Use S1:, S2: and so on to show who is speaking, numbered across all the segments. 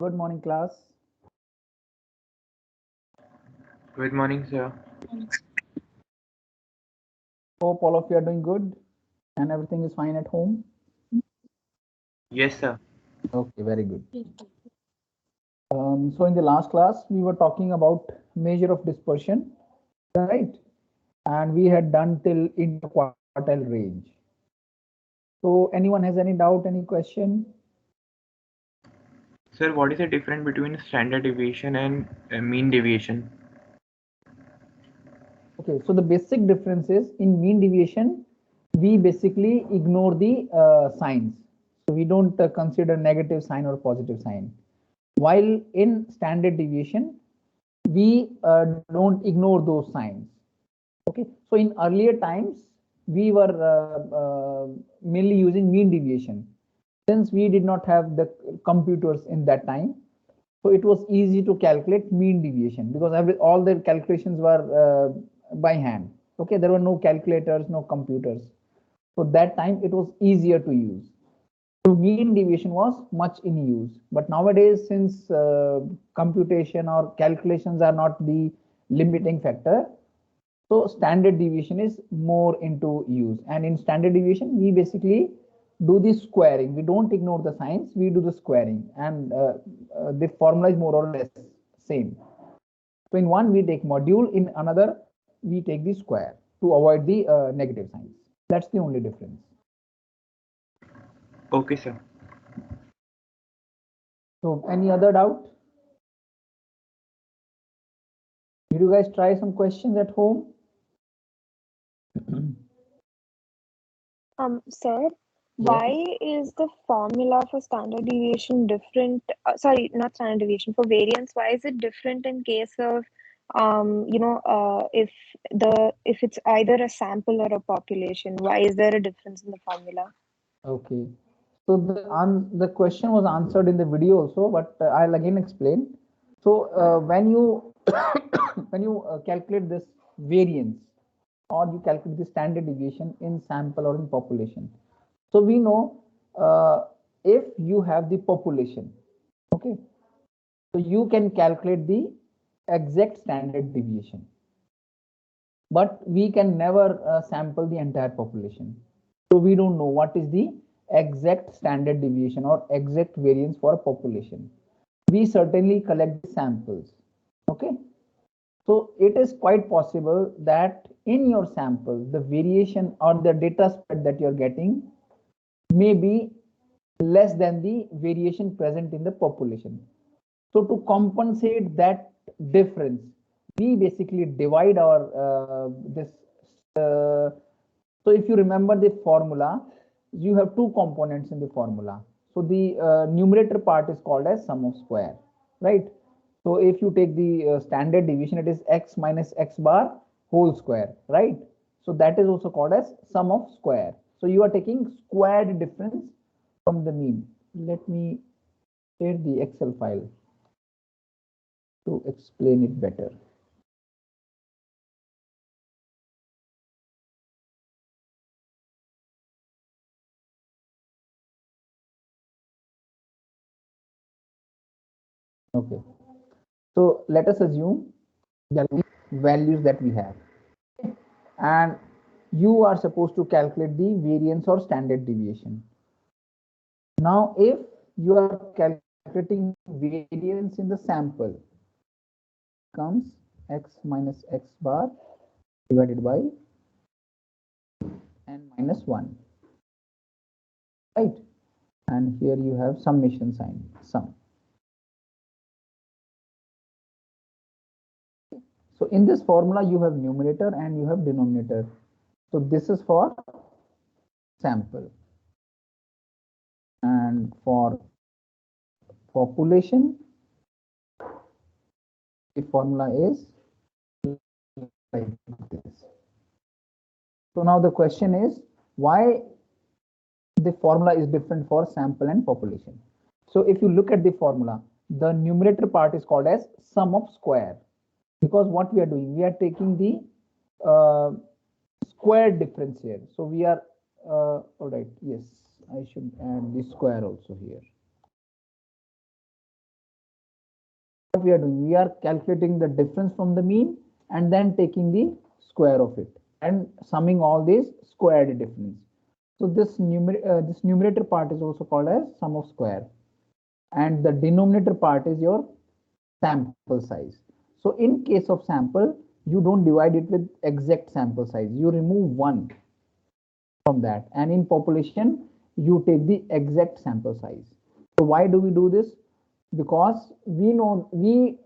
S1: Good morning, class.
S2: Good morning, sir.
S1: Hope all of you are doing good and everything is fine at home.
S2: Yes, sir.
S1: Okay, very good. So in the last class, we were talking about measure of dispersion, right? And we had done till interquartile range. So anyone has any doubt, any question?
S2: Sir, what is the difference between standard deviation and mean deviation?
S1: Okay, so the basic difference is in mean deviation, we basically ignore the signs. So we don't consider negative sign or positive sign. While in standard deviation, we don't ignore those signs. Okay, so in earlier times, we were mainly using mean deviation. Since we did not have the computers in that time, so it was easy to calculate mean deviation because all the calculations were by hand. Okay, there were no calculators, no computers. So that time it was easier to use. So mean deviation was much in use. But nowadays, since computation or calculations are not the limiting factor, so standard deviation is more into use. And in standard deviation, we basically do the squaring. We don't ignore the signs, we do the squaring. And the formula is more or less same. So in one, we take module, in another, we take the square to avoid the negative signs. That's the only difference.
S2: Okay, sir.
S1: So any other doubt? Did you guys try some questions at home?
S3: Sir,
S1: Yes.
S3: why is the formula for standard deviation different? Sorry, not standard deviation, for variance, why is it different in case of, if it's either a sample or a population? Why is there a difference in the formula?
S1: Okay. So the question was answered in the video also, but I'll again explain. So when you when you calculate this variance or you calculate the standard deviation in sample or in population, so we know if you have the population, okay, so you can calculate the exact standard deviation, but we can never sample the entire population. So we don't know what is the exact standard deviation or exact variance for a population. We certainly collect the samples. Okay. So it is quite possible that in your sample, the variation or the data spread that you're getting may be less than the variation present in the population. So to compensate that difference, we basically divide our this. Uh, so if you remember the formula, you have two components in the formula. So the numerator part is called as sum of square, right? So if you take the standard deviation, it is x minus x bar whole square, right? So that is also called as sum of square. So you are taking squared difference from the mean. Let me share the Excel file to explain it better. Okay, so let us assume the values that we have, and you are supposed to calculate the variance or standard deviation. Now, if you are calculating variance in the sample, comes x minus x bar divided by n minus 1, right? And here you have summation sign, sum. So in this formula, you have numerator and you have denominator. So this is for sample, and for population, the formula is like this. So now the question is why the formula is different for sample and population. So if you look at the formula, the numerator part is called as sum of square, because what we are doing, we are taking the square difference here. So we are all right. Yes, I should add the square also here. we are doing, we are calculating the difference from the mean and then taking the square of it and summing all these squared difference. So this numerator part is also called as sum of square, and the denominator part is your sample size. So in case of sample, you don't divide it with exact sample size, you remove one from that, and in population you take the exact sample size. So why do we do this? Because we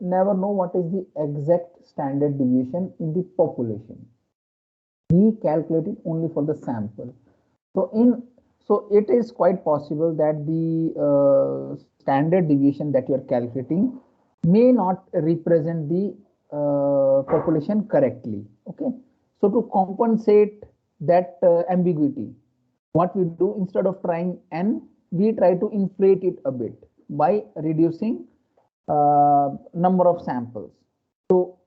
S1: never know what is the exact standard deviation in the population. We calculate it only for the sample. So it is quite possible that the standard deviation that you are calculating may not represent the population correctly. Okay, so to compensate that ambiguity, what we do, instead of trying n, we try to inflate it a bit by reducing number of samples. So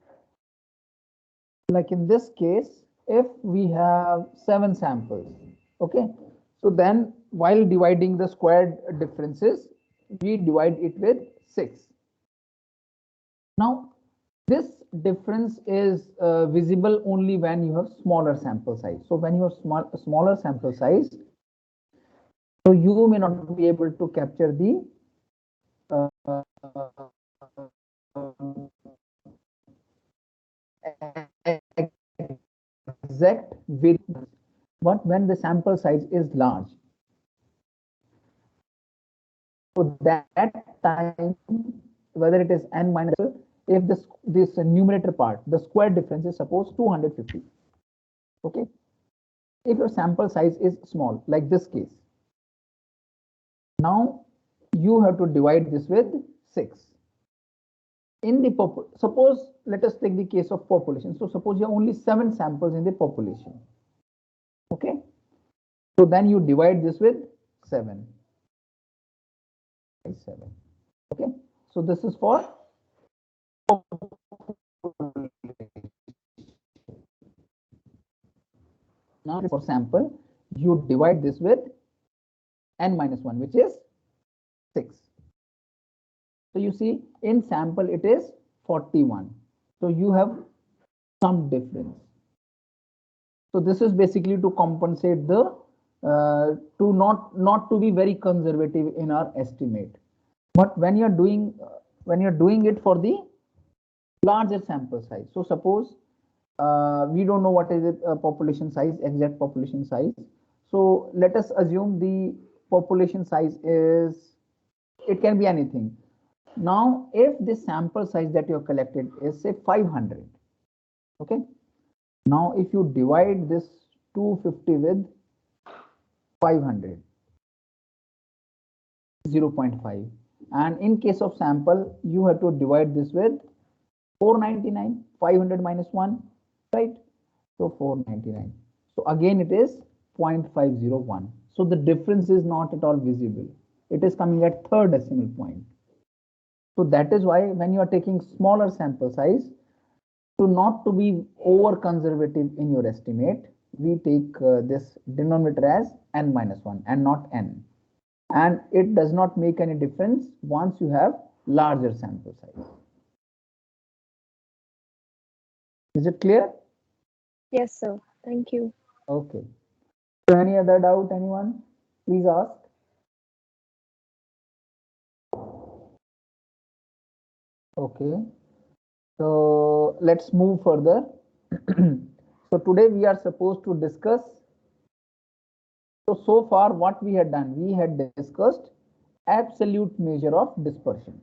S1: like in this case, if we have 7 samples, okay, so then while dividing the squared differences, we divide it with 6. Now this difference is visible only when you have smaller sample size. So when you have smaller sample size, so you may not be able to capture the exact variance. But when the sample size is large, so that time, whether it is n minus, if this numerator part, the square difference is suppose 250. Okay, if your sample size is small, like this case, now you have to divide this with 6. In the suppose, let us take the case of population. So suppose you have only 7 samples in the population. Okay, so then you divide this with 7. Okay, so this is for now for sample, you divide this with n minus 1, which is 6. So you see in sample it is 41. So you have some difference. So this is basically to compensate the to not to be very conservative in our estimate. But when you're doing it for the larger sample size, so suppose we don't know what is it population size, exact population size. So let us assume the population size is, it can be anything. Now if the sample size that you have collected is say 500, okay, now if you divide this 250 with 500, 0.5, and in case of sample you have to divide this with 499, 500 minus 1, right? So 499. So again it is 0.501. So the difference is not at all visible. It is coming at third decimal point. So that is why when you are taking smaller sample size, to not to be over conservative in your estimate, we take this denominator as n minus 1 and not n. And it does not make any difference once you have larger sample size. Is it clear?
S3: Yes, sir. Thank you.
S1: Okay. So any other doubt, anyone? Please ask. Okay. So let's move further. So today we are supposed to discuss. So far what we had done, we had discussed absolute measure of dispersion.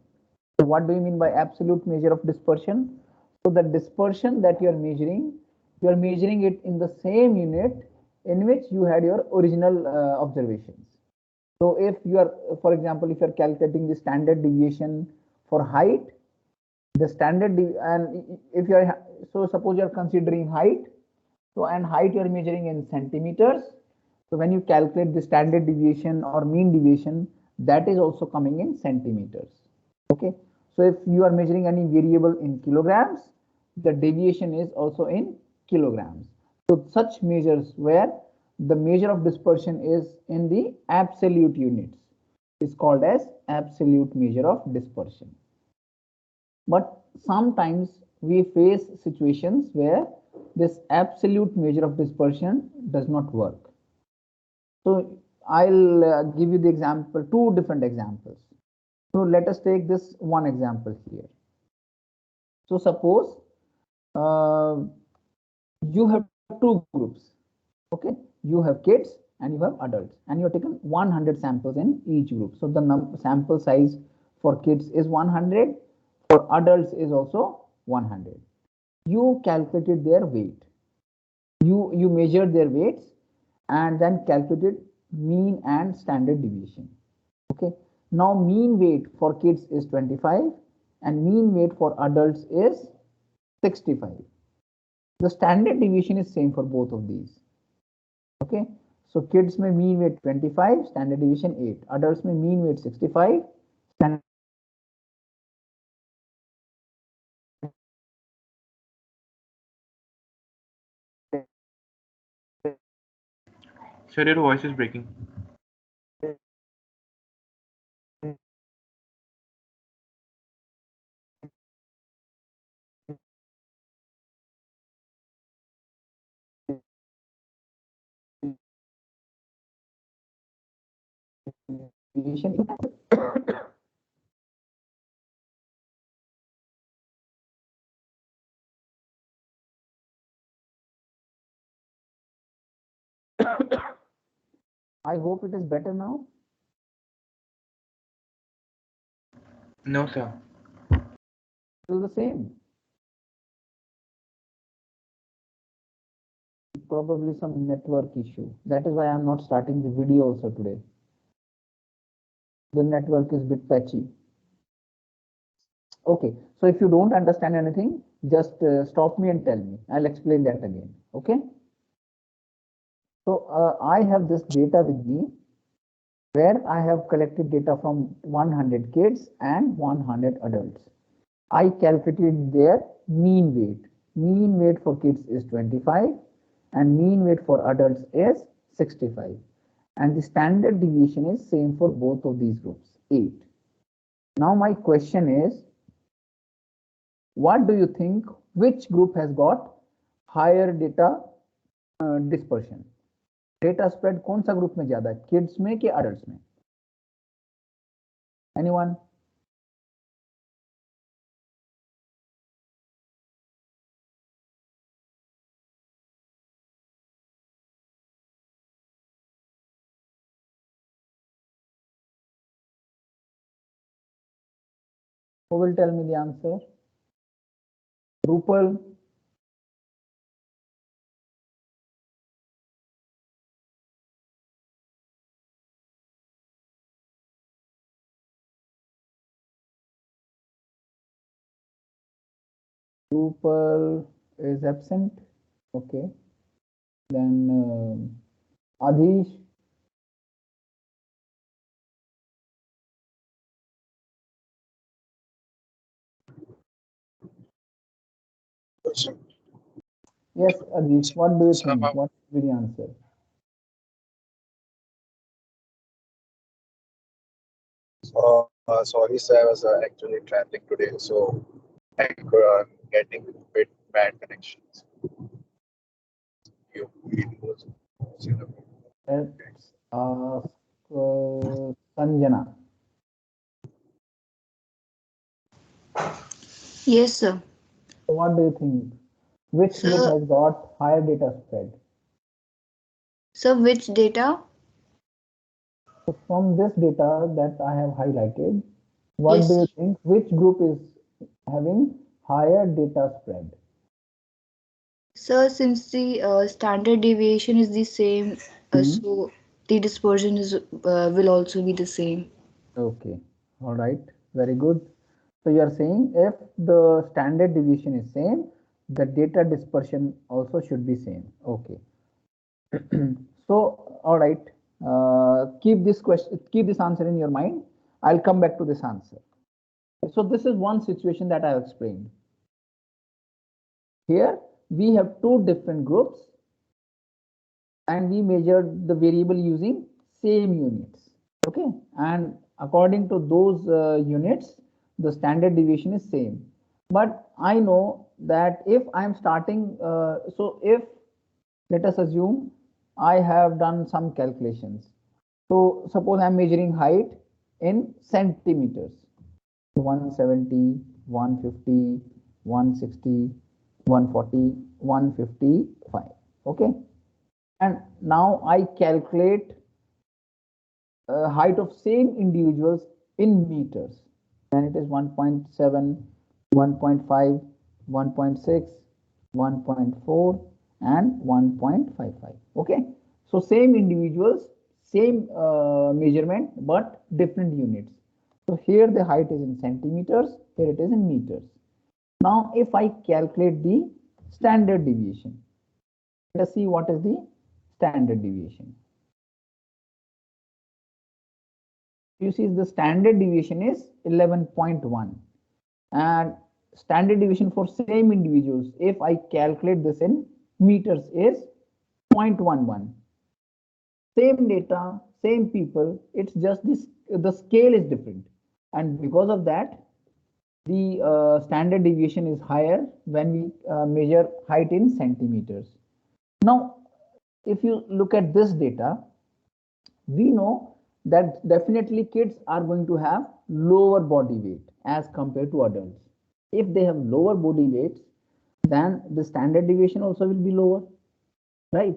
S1: So what do you mean by absolute measure of dispersion? So the dispersion that you are measuring it in the same unit in which you had your original observations. So if you are, for example, if you are calculating the standard deviation for height, the standard and if you are, so suppose you are considering height, so and height you are measuring in centimeters. So when you calculate the standard deviation or mean deviation, that is also coming in centimeters. Okay, so if you are measuring any variable in kilograms, the deviation is also in kilograms. So such measures where the measure of dispersion is in the absolute units is called as absolute measure of dispersion. But sometimes we face situations where this absolute measure of dispersion does not work. So I'll give you the example, two different examples. So let us take this one example here. So suppose you have two groups, okay? You have kids and you have adults, and you have taken 100 samples in each group. So the sample size for kids is 100, for adults is also 100. You calculated their weight. You measured their weights and then calculated mean and standard deviation. Okay. Now mean weight for kids is 25 and mean weight for adults is 65. The standard deviation is same for both of these. Okay. So kids may mean weight 25, standard deviation 8. Adults may mean weight 65, standard
S2: Sir, your voice is breaking.
S1: deviation. I hope it is better now.
S2: No, sir.
S1: Still the same. Probably some network issue. That is why I'm not starting the video also today. The network is a bit patchy. Okay, so if you don't understand anything, just stop me and tell me. I'll explain that again. Okay. So I have this data with me where I have collected data from 100 kids and 100 adults. I calculated their mean weight. Mean weight for kids is 25 and mean weight for adults is 65. And the standard deviation is same for both of these groups, 8. Now my question is, what do you think, which group has got higher data dispersion? Data spread कौन सा group में ज्यादा है, kids में कि adults में? Anyone? Who will tell me the answer? Rupal? Rupal is absent. Okay. Then Adhish? Yes, Adhish. What do you think? What will be the answer?
S4: Sorry, sir, I was actually traveling today, so I'm getting a bit bad connections.
S1: Let's ask Sanjana.
S5: Yes, sir.
S1: So what do you think? Which group
S5: So,
S1: has got higher data spread?
S5: which data?
S1: So from this data that I have highlighted, what do
S5: Yes,
S1: you think? Which group is having higher data spread?
S5: sir. Since the standard deviation is the same,
S1: Hmm.
S5: so the dispersion is will also be the same.
S1: Okay. All right. Very good. So you are saying if the standard deviation is same, the data dispersion also should be same. Okay. So, all right. Keep this question, keep this answer in your mind. I'll come back to this answer. So this is one situation that I have explained. Here we have two different groups and we measured the variable using same units. Okay, and according to those units, the standard deviation is same. But I know that if I'm starting, so if let us assume I have done some calculations. So suppose I'm measuring height in centimeters, 170, 150, 160, 140, 155. Okay. And now I calculate height of same individuals in meters. Then it is 1.7, 1.5, 1.6, 1.4 and 1.55. Okay, so same individuals, same measurement but different units. So here the height is in centimeters, here it is in meters. Now if I calculate the standard deviation, let us see what is the standard deviation. You see the standard deviation is 11.1, and standard deviation for same individuals, if I calculate this in meters, is 0.11. Same data, same people, it's just this, the scale is different, and because of that the standard deviation is higher when we measure height in centimeters. Now if you look at this data, we know that definitely kids are going to have lower body weight as compared to adults. If they have lower body weights, then the standard deviation also will be lower, right?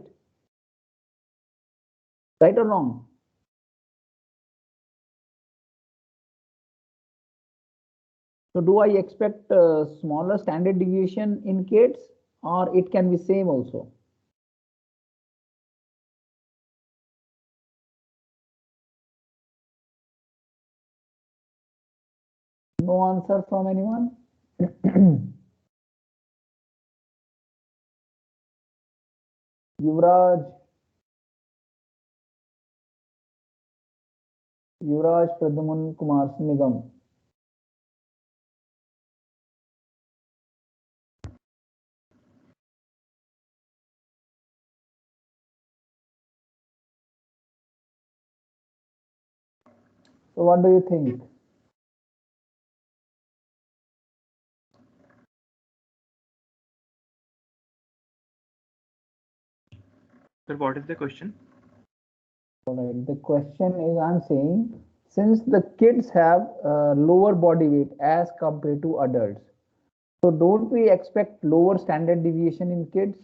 S1: Right or wrong? So do I expect smaller standard deviation in kids, or it can be same also? No answer from anyone? Yuvraj, Yuvraj Pradhaman Kumar Nigam. So what do you think?
S2: Sir, what is the question?
S1: Alright, the question is, I'm saying, since the kids have lower body weight as compared to adults, so don't we expect lower standard deviation in kids?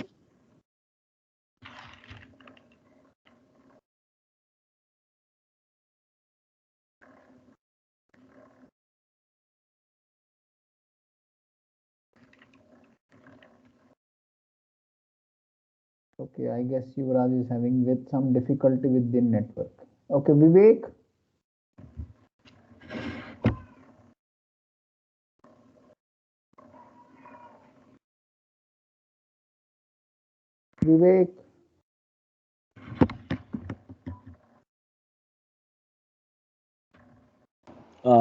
S1: Okay, I guess Yuvraj is having with some difficulty with the network. Okay, Vivek. Vivek.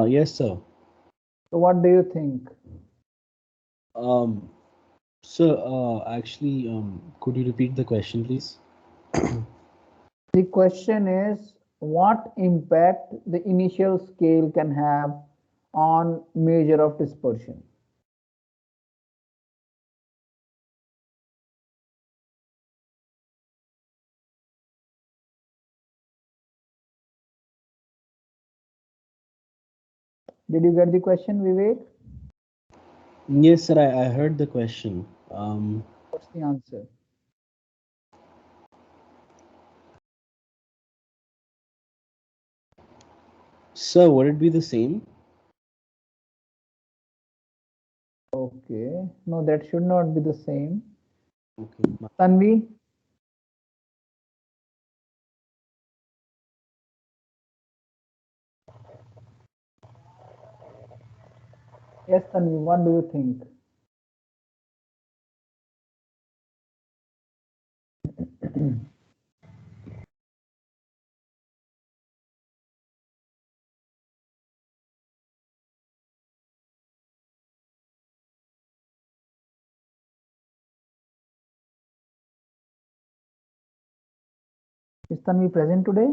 S6: Yes, sir.
S1: So what do you think?
S6: Um, Sir, actually, could you repeat the question, please?
S1: The question is, what impact the initial scale can have on measure of dispersion? Did you get the question, Vivek?
S6: Yes, sir, I heard the question.
S1: What's the answer?
S6: Sir, would it be the same?
S1: Okay, no, that should not be the same.
S6: Okay.
S1: Tanvi? Yes, Tanvi, what do you think? Is Tanvi present today?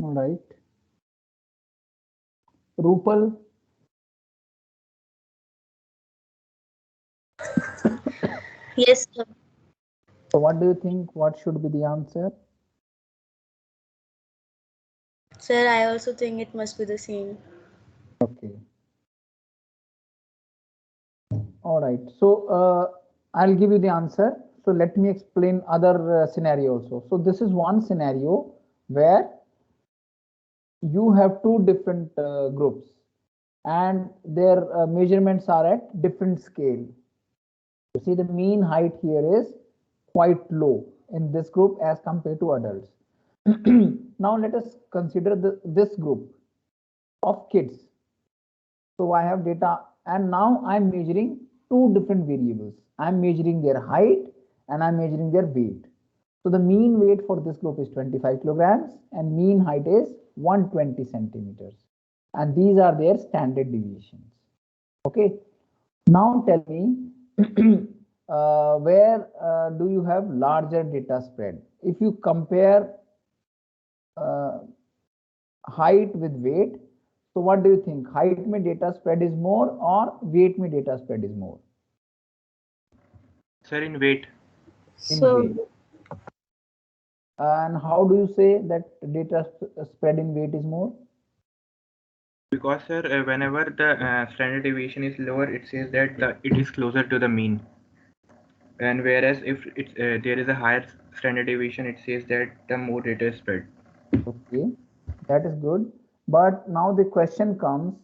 S1: All right. Rupal,
S5: Yes, sir.
S1: so what do you think? What should be the answer?
S5: Sir, I also think it must be the same.
S1: Okay. All right. So I'll give you the answer. So let me explain other scenario also. So this is one scenario where you have two different groups and their measurements are at different scale. You see the mean height here is quite low in this group as compared to adults. Now let us consider this group of kids. So I have data and now I'm measuring two different variables. I'm measuring their height and I'm measuring their weight. So the mean weight for this group is 25 kilograms and mean height is 120 centimeters. And these are their standard deviations. Okay. Now tell me where do you have larger data spread? If you compare uh, height with weight, so what do you think? Height में data spread is more or weight में data spread is more?
S2: Sir, in weight.
S1: In
S5: So,
S1: weight. And how do you say that data spread in weight is more?
S2: Because sir, whenever the standard deviation is lower, it says that it is closer to the mean. And whereas if it's there is a higher standard deviation, it says that the more data is spread.
S1: Okay, that is good. But now the question comes,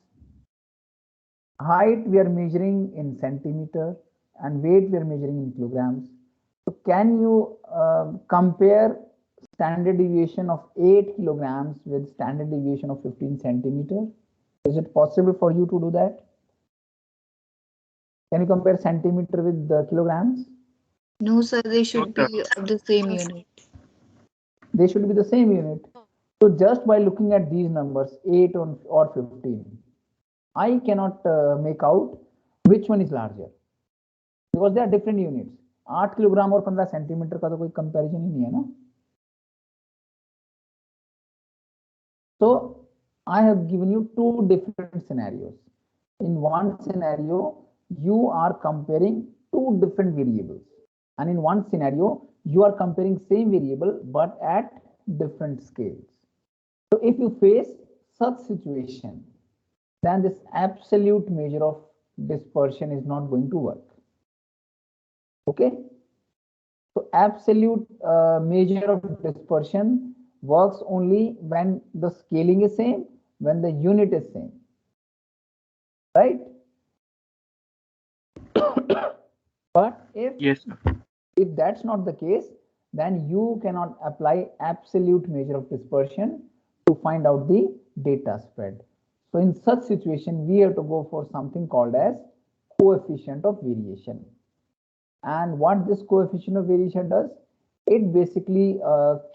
S1: height we are measuring in centimeter and weight we are measuring in kilograms. So can you compare standard deviation of 8 kilograms with standard deviation of 15 centimeter? Is it possible for you to do that? Can you compare centimeter with the kilograms?
S5: no, sir, they should
S2: No,
S5: be of the same unit.
S1: They should be the same unit. So just by looking at these numbers, 8 or 15, I cannot make out which one is larger because they are different units. 8 kilogram और 15 centimetre का तो कोई comparison ही नहीं है ना. So I have given you two different scenarios. In one scenario, you are comparing two different variables, and in one scenario, you are comparing same variable but at different scales. So if you face such situation, then this absolute measure of dispersion is not going to work. Okay. So absolute measure of dispersion works only when the scaling is same, when the unit is same, right? But
S2: yes, sir.
S1: if that's not the case, then you cannot apply absolute measure of dispersion to find out the data spread. So in such situation, we have to go for something called as coefficient of variation. And what this coefficient of variation does, it basically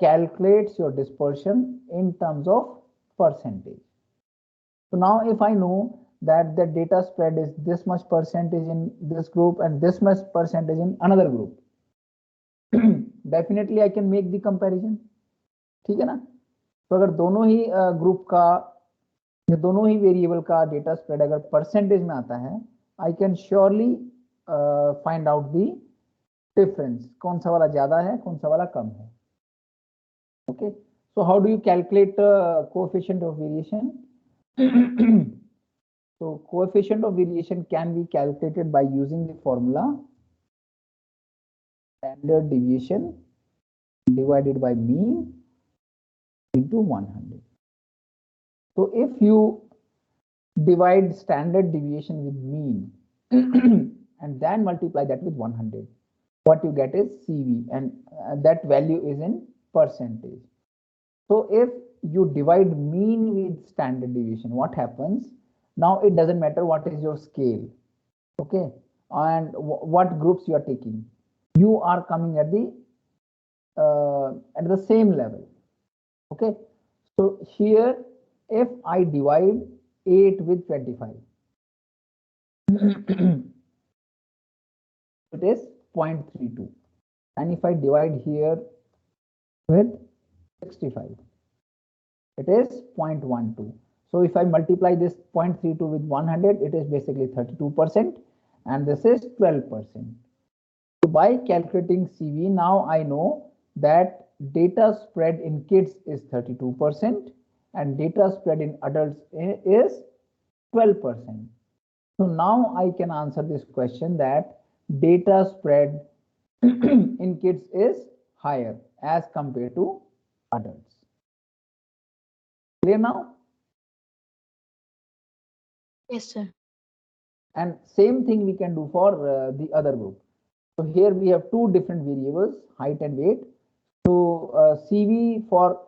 S1: calculates your dispersion in terms of percentage. So now if I know that the data spread is this much percentage in this group and this much percentage in another group, definitely I can make the comparison. ठीक है ना? तो अगर दोनों ही group का या दोनों ही variable का डेटा स्प्रेड अगर परसेंटेज में आता है, I can surely find out the difference, कौन सा वाला ज्यादा है, कौन सा वाला कम है. Okay, so how do you calculate coefficient of variation? So coefficient of variation can be calculated by using the formula standard deviation divided by mean into 100. So if you divide standard deviation with mean and then multiply that with 100, what you get is CV, and that value is in percentage. So if you divide mean with standard deviation, what happens? Now it doesn't matter what is your scale, okay, and what groups you are taking. You are coming at the same level, okay. So here, if I divide 8 with 25, it is 0.32, and if I divide here with 65, it is 0.12. So if I multiply this 0.32 with 100, it is basically 32%, and this is 12%. So by calculating CV, now I know that data spread in kids is 32% and data spread in adults is 12%. So now I can answer this question that data spread in kids is higher as compared to adults. Clear now?
S5: Yes, sir.
S1: And same thing we can do for the other group. So here we have two different variables, height and weight. So CV for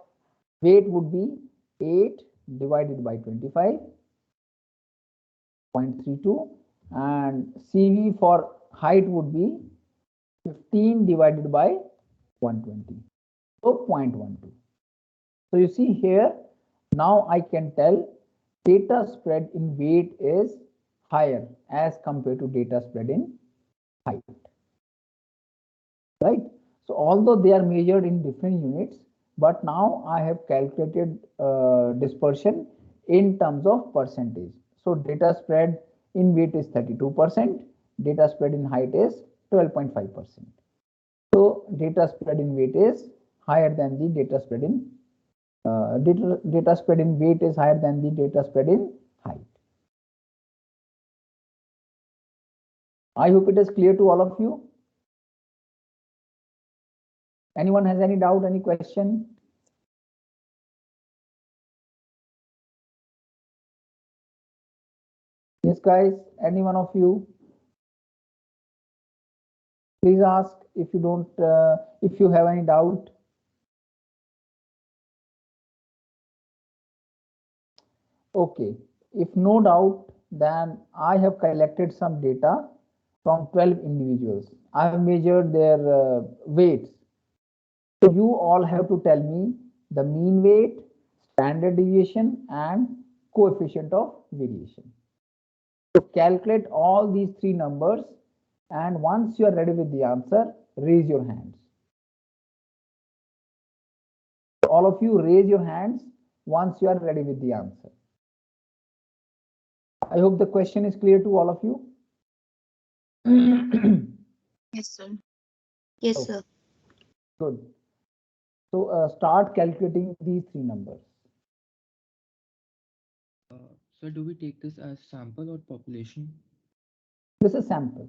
S1: weight would be 8 divided by 25.32, and CV for height would be 15 divided by 120, so 0.12. So you see here, now I can tell data spread in weight is higher as compared to data spread in height, right? So although they are measured in different units, but now I have calculated dispersion in terms of percentage. So data spread in weight is 32%, data spread in height is 12.5%. So data spread in weight is higher than the data spread in data spread in weight is higher than the data spread in height. I hope it is clear to all of you. Anyone has any doubt, any question? Yes, guys, any one of you? Please ask if you don't, if you have any doubt. Okay, if no doubt, then I have collected some data from 12 individuals. I have measured their weights. So you all have to tell me the mean weight, standard deviation, and coefficient of variation. So calculate all these three numbers, and once you are ready with the answer, raise your hands. All of you raise your hands once you are ready with the answer. I hope the question is clear to all of you.
S5: Yes, sir. Yes, sir.
S1: Good. So start calculating these three numbers.
S7: So do we take this as sample or population?
S1: This is sample.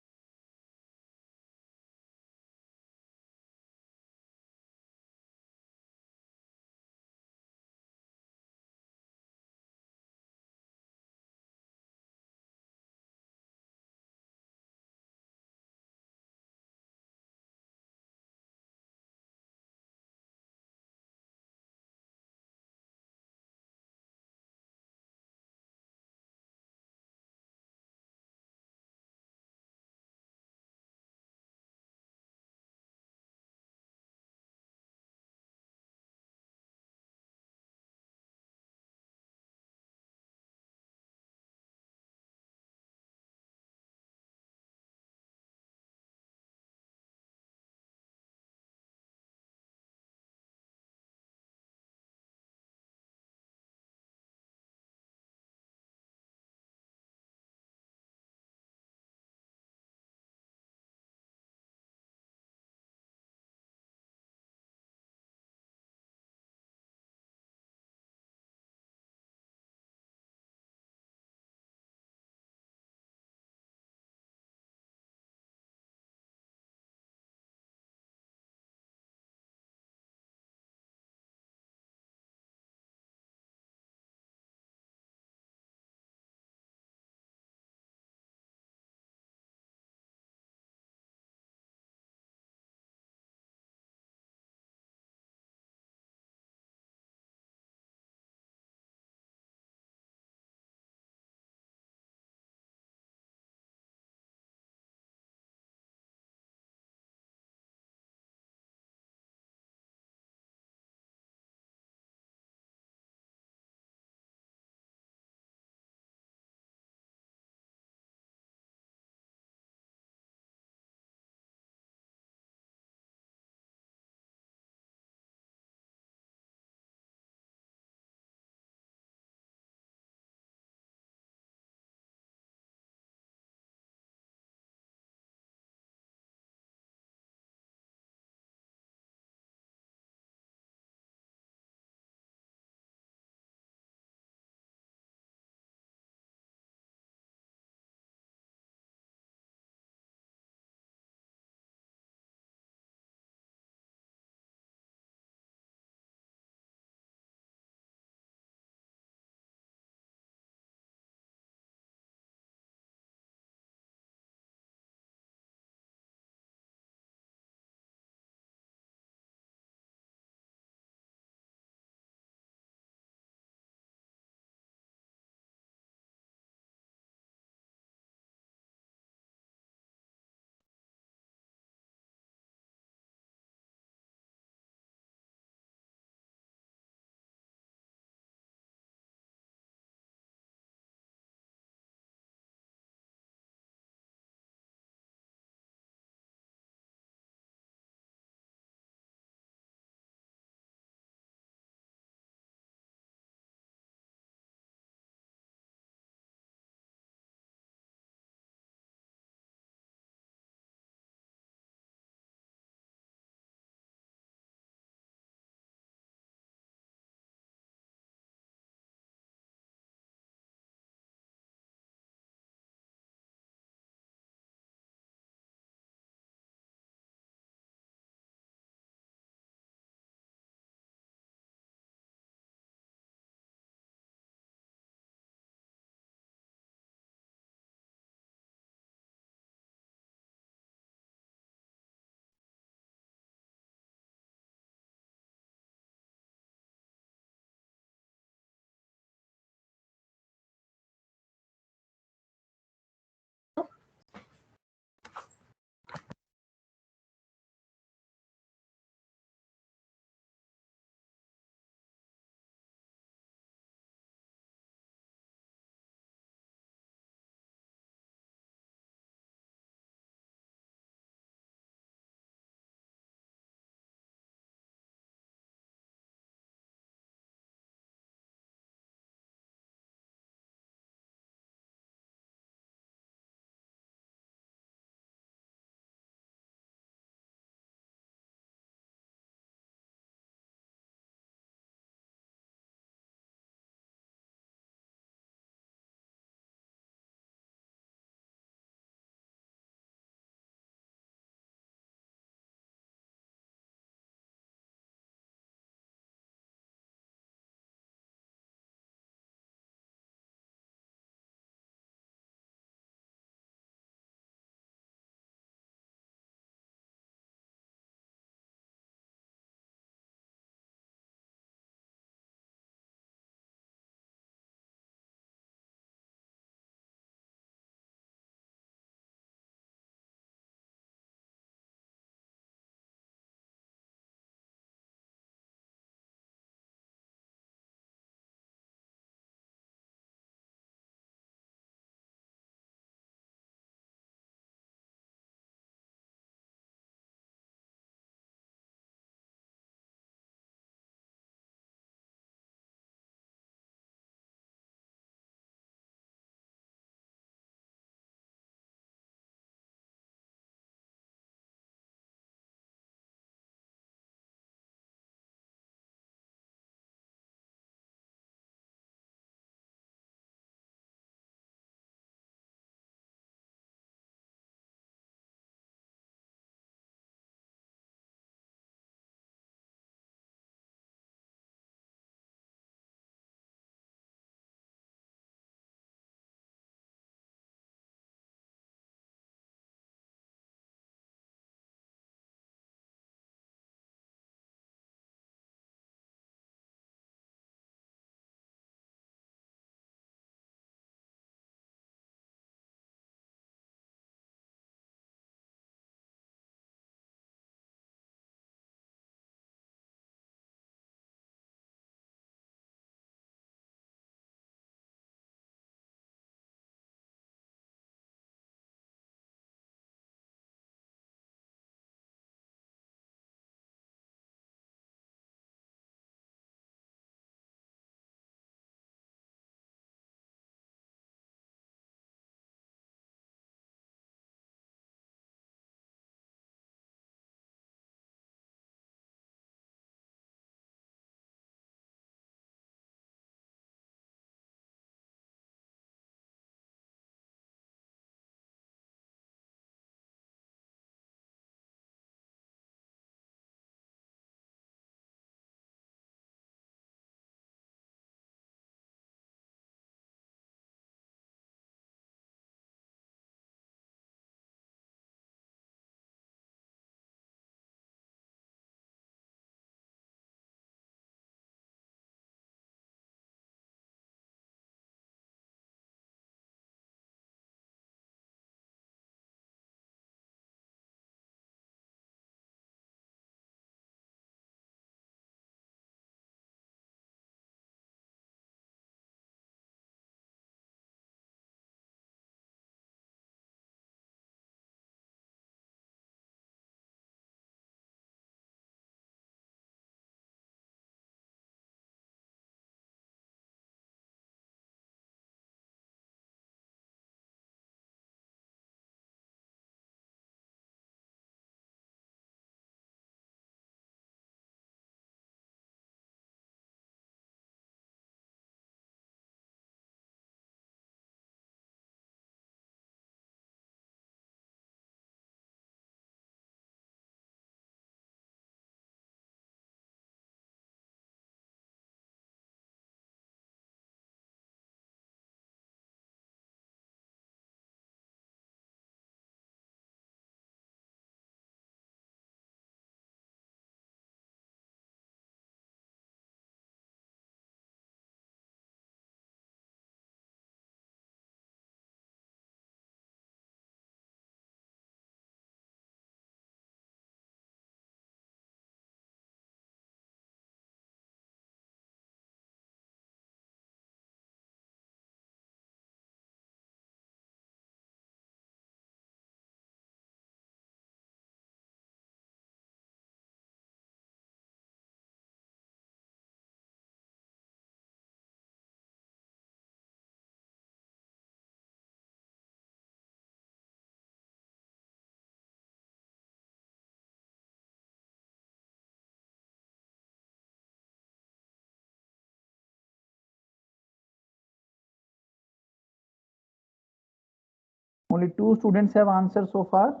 S1: Only 2 students have answered so far.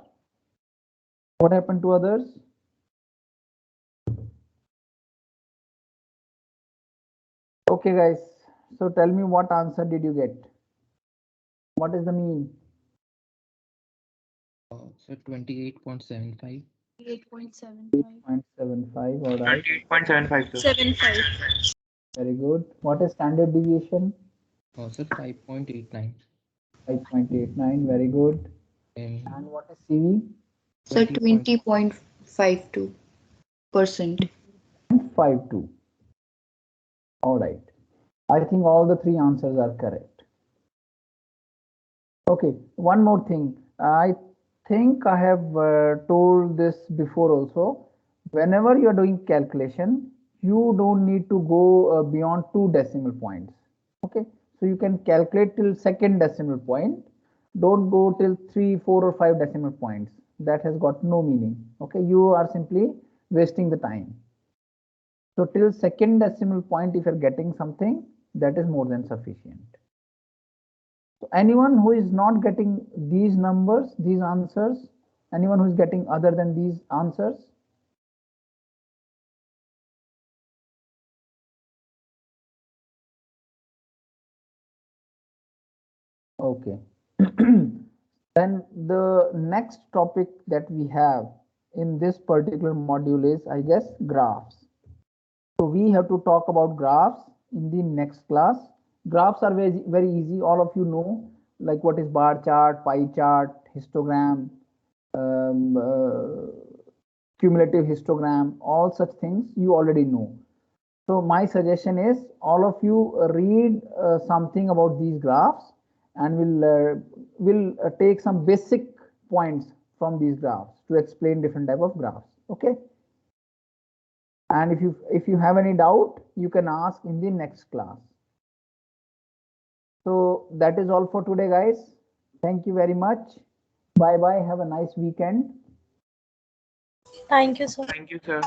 S1: What happened to others? Okay, guys. So tell me, what answer did you get? What is the mean?
S7: So 28.75.
S5: 8.75.
S1: 8.75. All right.
S2: 28.75, sir.
S5: 75.
S1: Very good. What is standard deviation?
S7: So 5.89.
S1: 5.89. Very good.
S7: And
S1: And what is CV?
S5: So
S7: 20.
S5: 20.52%.
S1: 52. All right. I think all the 3 answers are correct. Okay, one more thing. I think I have told this before also. Whenever you are doing calculation, you don't need to go beyond 2 decimal points. Okay, so you can calculate till second decimal point. Don't go till 3, 4, or 5 decimal points. That has got no meaning. Okay, you are simply wasting the time. So till second decimal point, if you're getting something, that is more than sufficient. So anyone who is not getting these numbers, these answers, anyone who is getting other than these answers? Okay. Then the next topic that we have in this particular module is, I guess, graphs. So we have to talk about graphs in the next class. Graphs are very, very easy. All of you know, like what is bar chart, pie chart, histogram, cumulative histogram, all such things you already know. So my suggestion is all of you read something about these graphs, and will take some basic points from these graphs to explain different type of graphs. Okay. And if you have any doubt, you can ask in the next class. So that is all for today, guys. Thank you very much. Bye bye. Have a nice weekend.
S8: Thank you, sir.
S2: Thank you, sir.